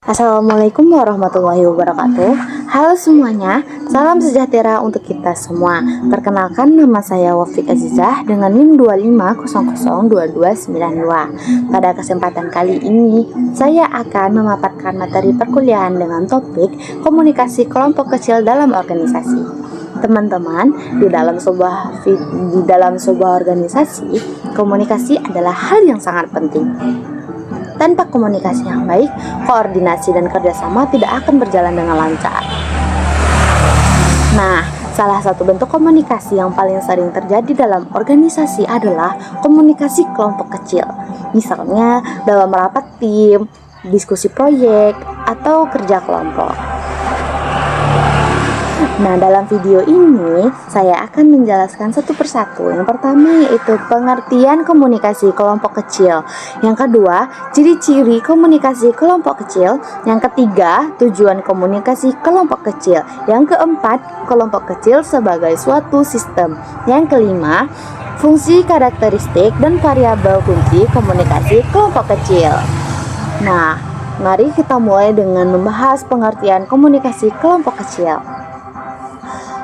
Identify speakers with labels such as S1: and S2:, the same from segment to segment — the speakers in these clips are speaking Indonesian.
S1: Assalamualaikum warahmatullahi wabarakatuh. Halo semuanya, salam sejahtera untuk kita semua. Perkenalkan, nama saya Wafik Azizah dengan NIM 25002292. Pada kesempatan kali ini, saya akan memaparkan materi perkuliahan dengan topik komunikasi kelompok kecil dalam organisasi. Teman-teman, di dalam sebuah organisasi, komunikasi adalah hal yang sangat penting. Tanpa komunikasi yang baik, koordinasi dan kerjasama tidak akan berjalan dengan lancar. Nah, salah satu bentuk komunikasi yang paling sering terjadi dalam organisasi adalah komunikasi kelompok kecil. Misalnya dalam rapat tim, diskusi proyek, atau kerja kelompok. Nah, dalam video ini saya akan menjelaskan satu persatu. Yang pertama yaitu pengertian komunikasi kelompok kecil. Yang kedua, ciri-ciri komunikasi kelompok kecil. Yang ketiga, tujuan komunikasi kelompok kecil. Yang keempat, kelompok kecil sebagai suatu sistem. Yang kelima, fungsi, karakteristik, dan variabel kunci komunikasi kelompok kecil. Nah, mari kita mulai dengan membahas pengertian komunikasi kelompok kecil.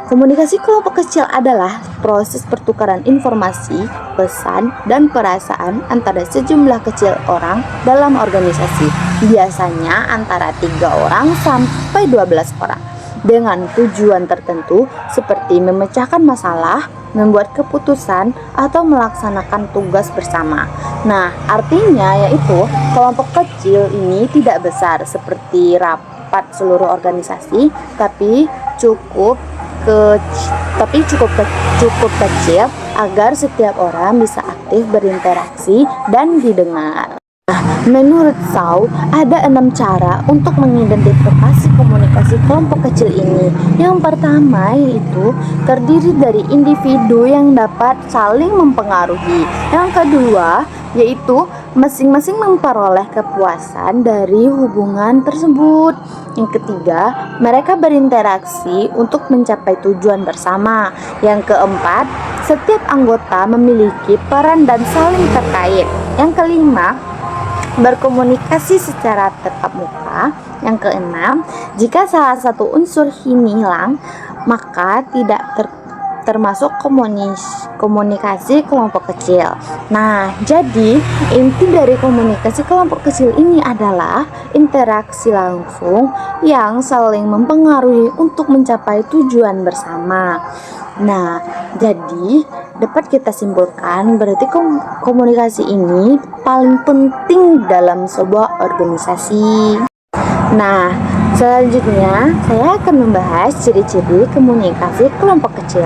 S1: Komunikasi kelompok kecil adalah proses pertukaran informasi, pesan, dan perasaan antara sejumlah kecil orang dalam organisasi, biasanya antara 3 orang sampai 12 orang, dengan tujuan tertentu seperti memecahkan masalah, membuat keputusan, atau melaksanakan tugas bersama. Nah, artinya yaitu kelompok kecil ini tidak besar seperti rapat seluruh organisasi, tapi cukup kecil agar setiap orang bisa aktif berinteraksi dan didengar. Nah, menurut Shaw, ada 6 cara untuk mengidentifikasi komunikasi kelompok kecil ini. Yang pertama yaitu terdiri dari individu yang dapat saling mempengaruhi. Yang kedua yaitu masing-masing memperoleh kepuasan dari hubungan tersebut. Yang ketiga, mereka berinteraksi untuk mencapai tujuan bersama. Yang keempat, setiap anggota memiliki peran dan saling terkait. Yang kelima, berkomunikasi secara tatap muka. Yang keenam, jika salah satu unsur ini hilang, maka tidak termasuk komunikasi kelompok kecil. Nah, jadi inti dari komunikasi kelompok kecil ini adalah interaksi langsung yang saling mempengaruhi untuk mencapai tujuan bersama. Nah, jadi dapat kita simpulkan berarti komunikasi ini paling penting dalam sebuah organisasi. Nah, selanjutnya saya akan membahas ciri-ciri komunikasi kelompok kecil.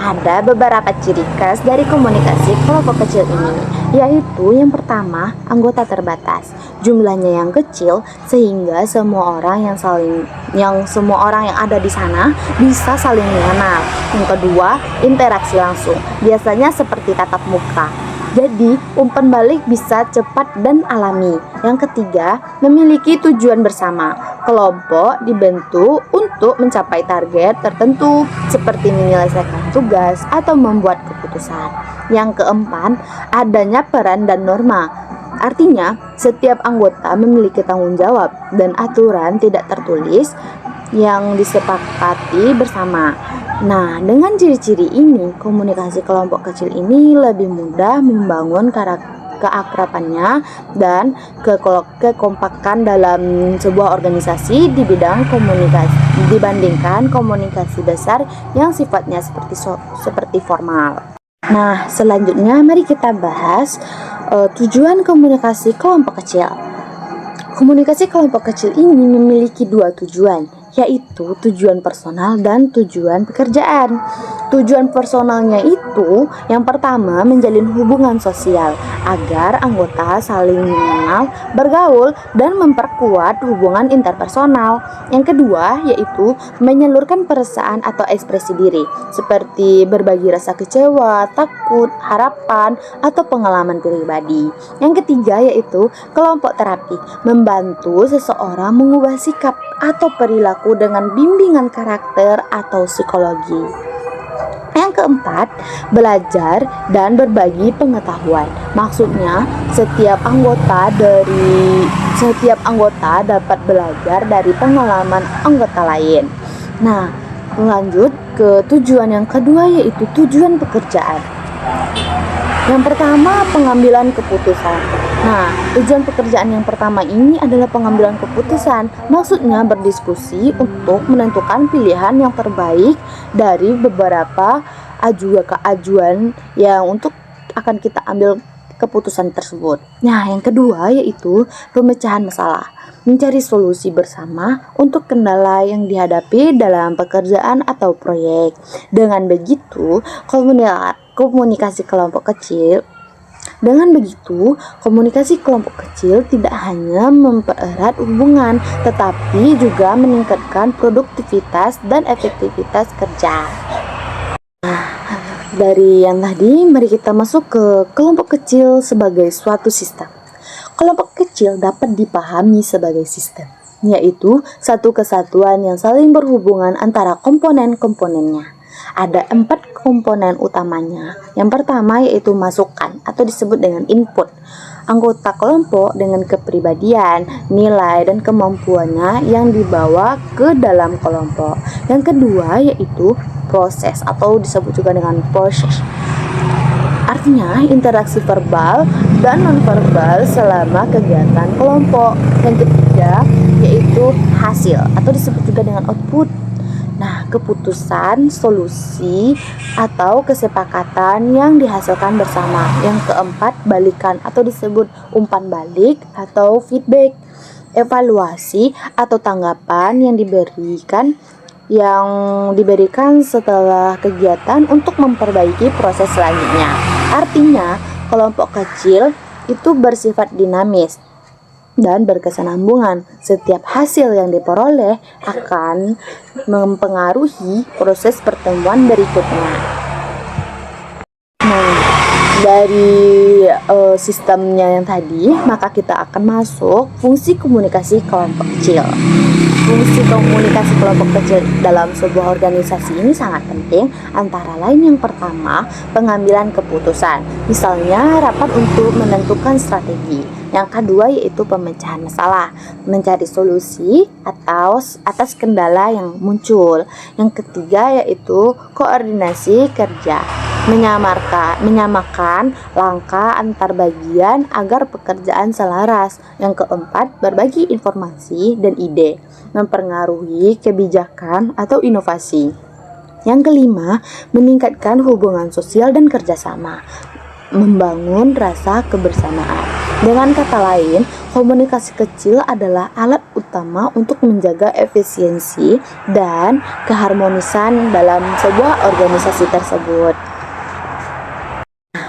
S1: Ada beberapa ciri khas dari komunikasi kelompok kecil ini, yaitu yang pertama, anggota terbatas. Jumlahnya yang kecil sehingga semua orang yang ada di sana bisa saling mengenal. Yang kedua, interaksi langsung. Biasanya seperti tatap muka. Jadi, umpan balik bisa cepat dan alami. Yang ketiga, memiliki tujuan bersama. Kelompok dibentuk untuk mencapai target tertentu, seperti menyelesaikan tugas atau membuat keputusan. Yang keempat, adanya peran dan norma. Artinya, setiap anggota memiliki tanggung jawab dan aturan tidak tertulis yang disepakati bersama. Nah, dengan ciri-ciri ini, komunikasi kelompok kecil ini lebih mudah membangun keakrabannya dan kekompakan dalam sebuah organisasi di bidang komunikasi dibandingkan komunikasi besar yang sifatnya seperti formal. Nah, selanjutnya mari kita bahas tujuan komunikasi kelompok kecil. Komunikasi kelompok kecil ini memiliki 2 tujuan, yaitu tujuan personal dan tujuan pekerjaan. Tujuan personalnya itu yang pertama menjalin hubungan sosial agar anggota saling mengenal, bergaul, dan memperkuat hubungan interpersonal. Yang kedua yaitu menyalurkan perasaan atau ekspresi diri, seperti berbagi rasa kecewa, takut, harapan, atau pengalaman pribadi. Yang ketiga yaitu kelompok terapi, membantu seseorang mengubah sikap atau perilaku dengan bimbingan karakter atau psikologi. Yang Yang keempat, belajar dan berbagi pengetahuan. Maksudnya, setiap anggota dapat belajar dari pengalaman anggota lain. Nah, lanjut ke tujuan yang kedua, yaitu tujuan pekerjaan. Yang pertama, pengambilan keputusan. Nah, tujuan pekerjaan yang pertama ini adalah pengambilan keputusan. Maksudnya berdiskusi untuk menentukan pilihan yang terbaik dari beberapa ajuan yang untuk akan kita ambil keputusan tersebut. Nah, yang kedua yaitu pemecahan masalah. Mencari solusi bersama untuk kendala yang dihadapi dalam pekerjaan atau proyek. Dengan begitu, komunikasi kelompok kecil tidak hanya mempererat hubungan, tetapi juga meningkatkan produktivitas dan efektivitas kerja. Dari yang tadi, mari kita masuk ke kelompok kecil sebagai suatu sistem. Kelompok kecil dapat dipahami sebagai sistem, yaitu satu kesatuan yang saling berhubungan antara komponen-komponennya. Ada 4 komponen utamanya. Yang pertama yaitu masukan atau disebut dengan input. Anggota kelompok dengan kepribadian, nilai, dan kemampuannya yang dibawa ke dalam kelompok. Yang kedua yaitu proses atau disebut juga dengan proses. Artinya interaksi verbal dan nonverbal selama kegiatan kelompok. Yang ketiga yaitu hasil atau disebut juga dengan output. Nah, keputusan, solusi, atau kesepakatan yang dihasilkan bersama. Yang keempat, balikan atau disebut umpan balik atau feedback. Evaluasi atau tanggapan yang diberikan setelah kegiatan untuk memperbaiki proses selanjutnya. Artinya, kelompok kecil itu bersifat dinamis dan berkesinambungan. Setiap hasil yang diperoleh akan mempengaruhi proses pertemuan berikutnya. Nah, dari sistemnya yang tadi, maka kita akan masuk fungsi komunikasi kelompok kecil. Fungsi komunikasi kelompok kecil dalam sebuah organisasi ini sangat penting. Antara lain yang pertama, pengambilan keputusan. Misalnya rapat untuk menentukan strategi. Yang kedua yaitu pemecahan masalah, mencari solusi atas kendala yang muncul. Yang ketiga yaitu koordinasi kerja, menyamakan langkah antar bagian agar pekerjaan selaras. Yang keempat, berbagi informasi dan ide, mempengaruhi kebijakan atau inovasi. Yang kelima, meningkatkan hubungan sosial dan kerjasama, membangun rasa kebersamaan. Dengan kata lain, komunikasi kecil adalah alat utama untuk menjaga efisiensi dan keharmonisan dalam sebuah organisasi tersebut.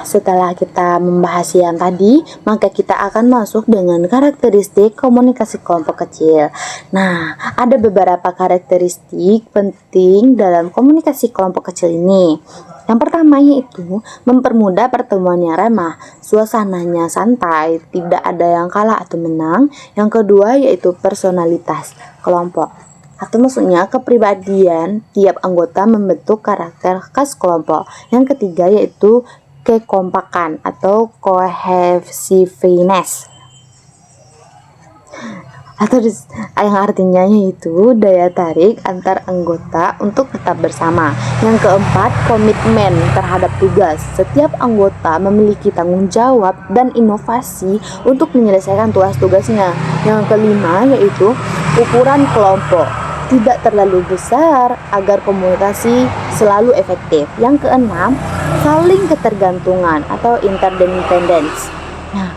S1: Setelah kita membahas yang tadi, maka kita akan masuk dengan karakteristik komunikasi kelompok kecil. Nah, ada beberapa karakteristik penting dalam komunikasi kelompok kecil ini. Yang pertama yaitu mempermudah pertemuan yang ramah, suasananya santai, tidak ada yang kalah atau menang. Yang kedua yaitu personalitas kelompok, atau maksudnya kepribadian tiap anggota membentuk karakter khas kelompok. Yang ketiga yaitu kekompakan atau cohesiveness, atau yang artinya yaitu daya tarik antar anggota untuk tetap bersama. Yang keempat, komitmen terhadap tugas. Setiap anggota memiliki tanggung jawab dan inovasi untuk menyelesaikan tugas-tugasnya. Yang kelima yaitu ukuran kelompok, tidak terlalu besar agar komunikasi selalu efektif. Yang keenam, saling ketergantungan atau interdependence. Nah,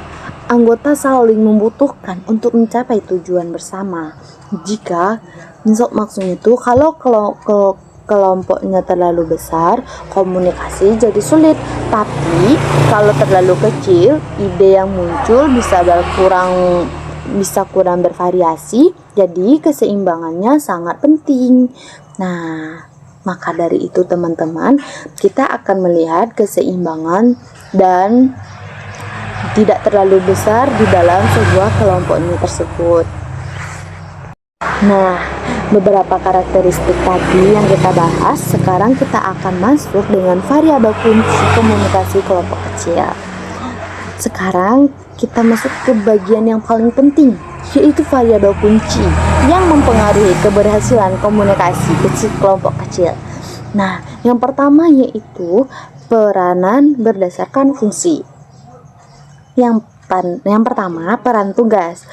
S1: anggota saling membutuhkan untuk mencapai tujuan bersama. Jika maksudnya itu kalau kelompoknya terlalu besar, komunikasi jadi sulit. Tapi kalau terlalu kecil, ide yang muncul bisa kurang bervariasi. Jadi keseimbangannya sangat penting. Nah, maka dari itu teman-teman, kita akan melihat keseimbangan dan tidak terlalu besar di dalam sebuah kelompok ini tersebut. Nah, beberapa karakteristik tadi yang kita bahas, sekarang kita akan masuk dengan variabel kunci komunikasi kelompok kecil. Sekarang kita masuk ke bagian yang paling penting, yaitu variabel kunci yang mempengaruhi keberhasilan komunikasi kecil kelompok kecil. Nah, yang pertama yaitu peranan berdasarkan fungsi. Yang pertama, peran tugas.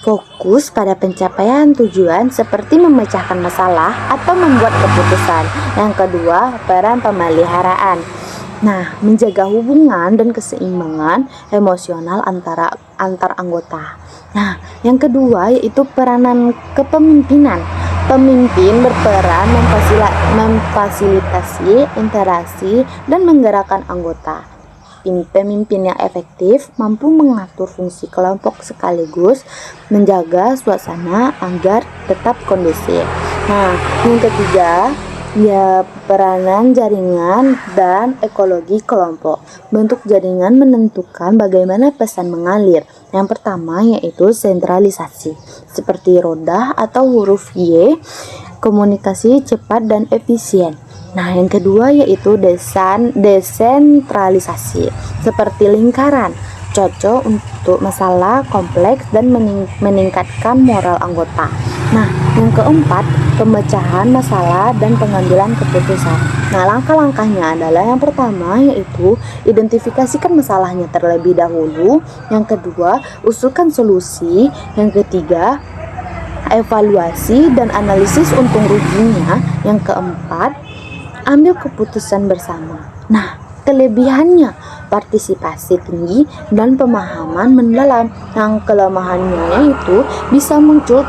S1: Fokus pada pencapaian tujuan seperti memecahkan masalah atau membuat keputusan. Yang kedua, peran pemeliharaan. Nah, menjaga hubungan dan keseimbangan emosional antar anggota. Nah, yang kedua yaitu peranan kepemimpinan. Pemimpin berperan memfasilitasi interaksi dan menggerakkan anggota. Pemimpin yang efektif mampu mengatur fungsi kelompok sekaligus menjaga suasana agar tetap kondusif. Nah, yang ketiga ya peranan jaringan dan ekologi kelompok. Bentuk jaringan menentukan bagaimana pesan mengalir. Yang pertama yaitu sentralisasi, seperti roda atau huruf Y, komunikasi cepat dan efisien. Nah, yang kedua yaitu desentralisasi, seperti lingkaran, cocok untuk masalah kompleks dan meningkatkan moral anggota. Nah, yang keempat, pemecahan masalah dan pengambilan keputusan. Nah, langkah-langkahnya adalah yang pertama yaitu identifikasikan masalahnya terlebih dahulu, yang kedua, usulkan solusi, yang ketiga, evaluasi dan analisis untung ruginya, yang keempat, ambil keputusan bersama. Nah, kelebihannya partisipasi tinggi dan pemahaman mendalam. Yang kelemahannya itu bisa muncul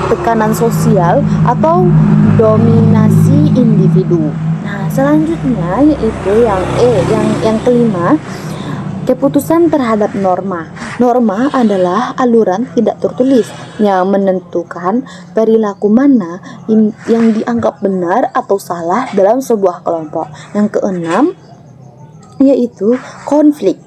S1: tekanan sosial atau dominasi individu. Nah, selanjutnya yaitu yang kelima, keputusan terhadap norma. Norma adalah aluran tidak tertulis yang menentukan perilaku mana yang dianggap benar atau salah dalam sebuah kelompok. Yang keenam yaitu konflik.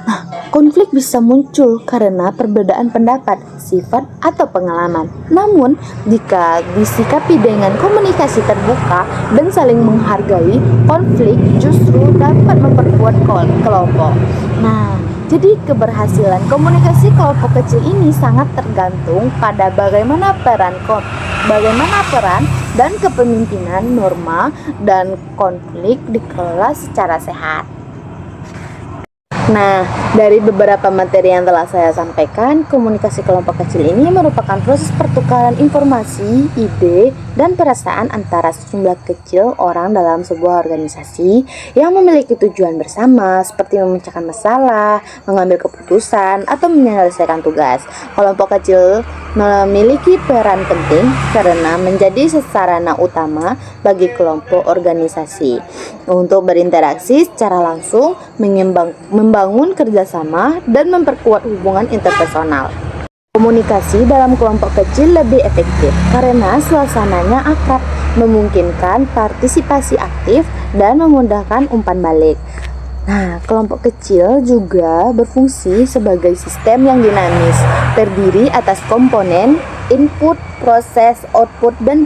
S1: Nah, konflik bisa muncul karena perbedaan pendapat, sifat, atau pengalaman. Namun, jika disikapi dengan komunikasi terbuka dan saling menghargai, konflik justru dapat memperkuat kelompok. Nah, jadi keberhasilan komunikasi kelompok kecil ini sangat tergantung pada bagaimana peran dan kepemimpinan, norma, dan konflik dikelola secara sehat. Nah, dari beberapa materi yang telah saya sampaikan, komunikasi kelompok kecil ini merupakan proses pertukaran informasi, ide, dan perasaan antara sejumlah kecil orang dalam sebuah organisasi yang memiliki tujuan bersama, seperti memecahkan masalah, mengambil keputusan, atau menyelesaikan tugas. Kelompok kecil memiliki peran penting karena menjadi sarana utama bagi kelompok organisasi untuk berinteraksi secara langsung, membangun kerjasama, dan memperkuat hubungan interpersonal. Komunikasi dalam kelompok kecil lebih efektif karena suasananya akrab, memungkinkan partisipasi aktif, dan memudahkan umpan balik. Nah, kelompok kecil juga berfungsi sebagai sistem yang dinamis, terdiri atas komponen input, proses, output, dan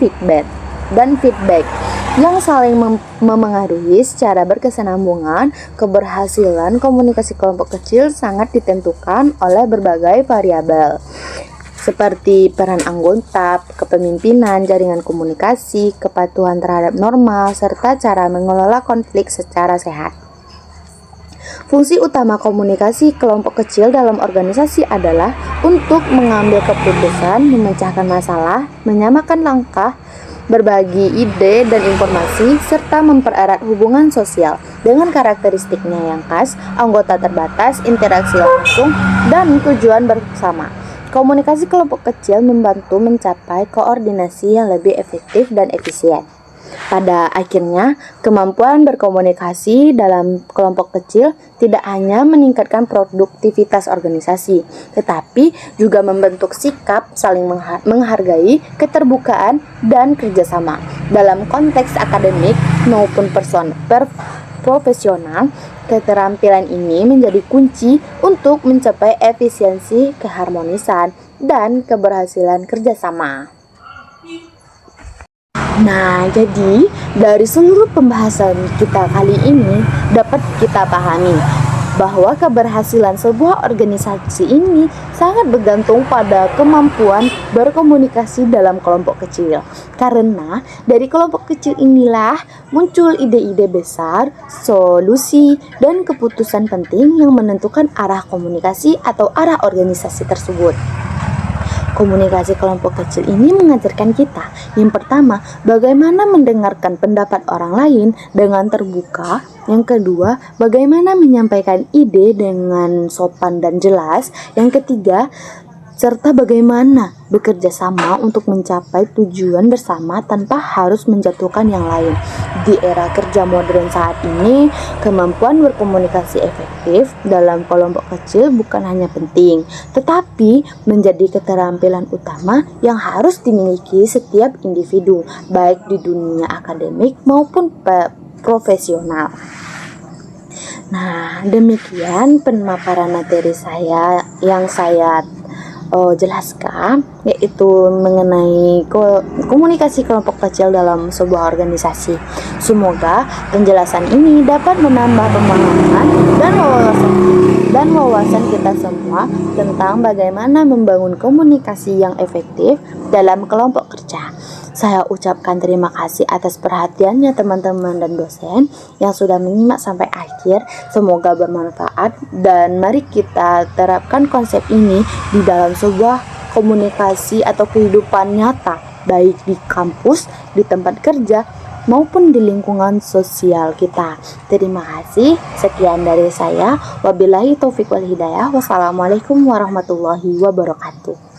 S1: feedback yang saling memengaruhi secara berkesinambungan. Keberhasilan komunikasi kelompok kecil sangat ditentukan oleh berbagai variabel seperti peran anggota, kepemimpinan, jaringan komunikasi, kepatuhan terhadap norma, serta cara mengelola konflik secara sehat. Fungsi utama komunikasi kelompok kecil dalam organisasi adalah untuk mengambil keputusan, memecahkan masalah, menyamakan langkah, berbagi ide dan informasi, serta mempererat hubungan sosial. Dengan karakteristiknya yang khas, anggota terbatas, interaksi langsung, dan tujuan bersama, komunikasi kelompok kecil membantu mencapai koordinasi yang lebih efektif dan efisien. Pada akhirnya, kemampuan berkomunikasi dalam kelompok kecil tidak hanya meningkatkan produktivitas organisasi, tetapi juga membentuk sikap saling menghargai, keterbukaan, dan kerjasama. Dalam konteks akademik maupun profesional, keterampilan ini menjadi kunci untuk mencapai efisiensi, keharmonisan, dan keberhasilan kerjasama. Nah, jadi dari seluruh pembahasan kita kali ini dapat kita pahami bahwa keberhasilan sebuah organisasi ini sangat bergantung pada kemampuan berkomunikasi dalam kelompok kecil. Karena dari kelompok kecil inilah muncul ide-ide besar, solusi, dan keputusan penting yang menentukan arah komunikasi atau arah organisasi tersebut. Komunikasi kelompok kecil ini mengajarkan kita, yang pertama, bagaimana mendengarkan pendapat orang lain dengan terbuka. Yang kedua, bagaimana menyampaikan ide dengan sopan dan jelas. Yang ketiga, serta bagaimana bekerja sama untuk mencapai tujuan bersama tanpa harus menjatuhkan yang lain. Di era kerja modern saat ini, kemampuan berkomunikasi efektif dalam kelompok kecil bukan hanya penting, tetapi menjadi keterampilan utama yang harus dimiliki setiap individu, baik di dunia akademik maupun profesional. Nah, demikian pemaparan materi saya yang saya jelaskan, yaitu mengenai komunikasi kelompok kecil dalam sebuah organisasi. Semoga penjelasan ini dapat menambah pemahaman dan wawasan kita semua tentang bagaimana membangun komunikasi yang efektif dalam kelompok kerja. Saya ucapkan terima kasih atas perhatiannya teman-teman dan dosen yang sudah menyimak sampai akhir. Semoga bermanfaat dan mari kita terapkan konsep ini di dalam sebuah komunikasi atau kehidupan nyata, baik di kampus, di tempat kerja, maupun di lingkungan sosial kita. Terima kasih. Sekian dari saya. Wabillahi taufiq wal hidayah. Wassalamualaikum warahmatullahi wabarakatuh.